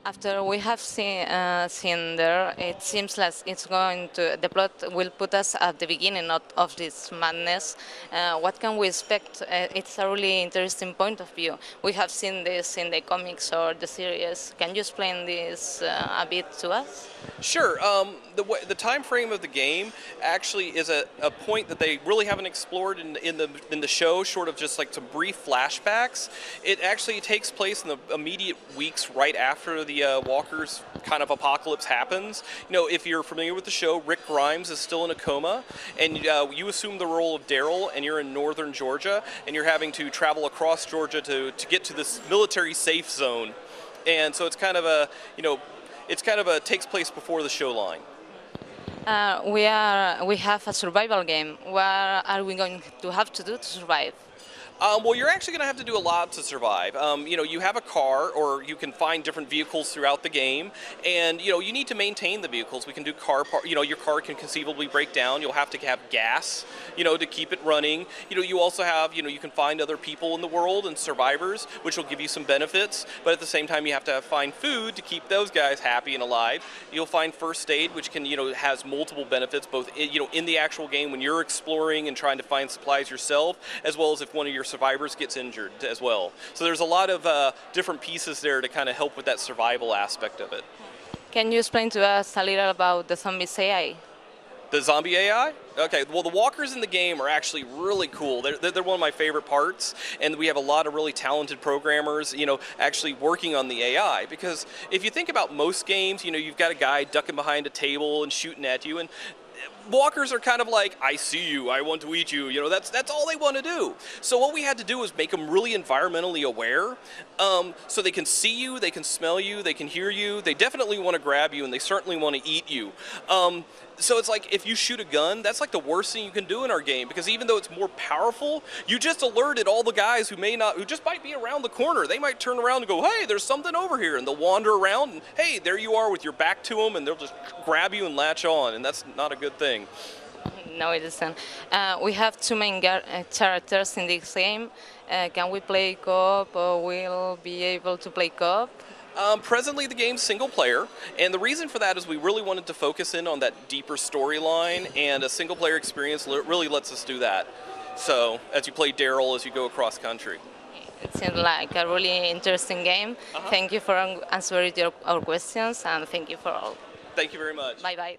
After we have seen there, it seems like it's going to, the plot will put us at the beginning of this madness. What can we expect? It's a really interesting point of view. We have seen this in the comics or the series. Can you explain this a bit to us? Sure. The time frame of the game actually is a point that they really haven't explored in the show, short of just like some brief flashbacks. It actually takes place in the immediate weeks right after the Walker's kind of apocalypse happens. You know, if you're familiar with the show, Rick Grimes is still in a coma, and you assume the role of Daryl, and you're in northern Georgia, and you're having to travel across Georgia to get to this military safe zone. And so it's kind of a, takes place before the show line. We have a survival game. What are we going to have to do to survive? Well, you're actually going to have to do a lot to survive. You have a car, or you can find different vehicles throughout the game, and you need to maintain the vehicles. We can do your car can conceivably break down. You'll have to have gas, to keep it running. You also have, you can find other people in the world and survivors, which will give you some benefits. But at the same time, you have to find food to keep those guys happy and alive. You'll find first aid, which can, has multiple benefits, both in the actual game when you're exploring and trying to find supplies yourself, as well as if one of your survivors gets injured as well. So there's a lot of different pieces there to kind of help with that survival aspect of it. Can you explain to us a little about the zombies AI? The zombie AI? Okay, well, the walkers in the game are actually really cool. They're one of my favorite parts, and we have a lot of really talented programmers, actually working on the AI. Because if you think about most games, you've got a guy ducking behind a table and shooting at you, and walkers are kind of like, I see you, I want to eat you, that's all they want to do. So what we had to do was make them really environmentally aware, so they can see you, they can smell you, they can hear you, they definitely want to grab you, and they certainly want to eat you. So it's like, if you shoot a gun, that's like the worst thing you can do in our game, because even though it's more powerful, you just alerted all the guys who just might be around the corner. They might turn around and go, hey, there's something over here, and they'll wander around, and hey, there you are with your back to them, and they'll just grab you and latch on, and that's not a good thing. No, it isn't. We have two main characters in this game. Can we play co-op, or will be able to play co-op? Presently, the game's single player, and the reason for that is we really wanted to focus in on that deeper storyline, and a single player experience really lets us do that. So, as you play Daryl as you go across country. It seems like a really interesting game. Thank you for answering our questions, and thank you for all. Thank you very much. Bye-bye.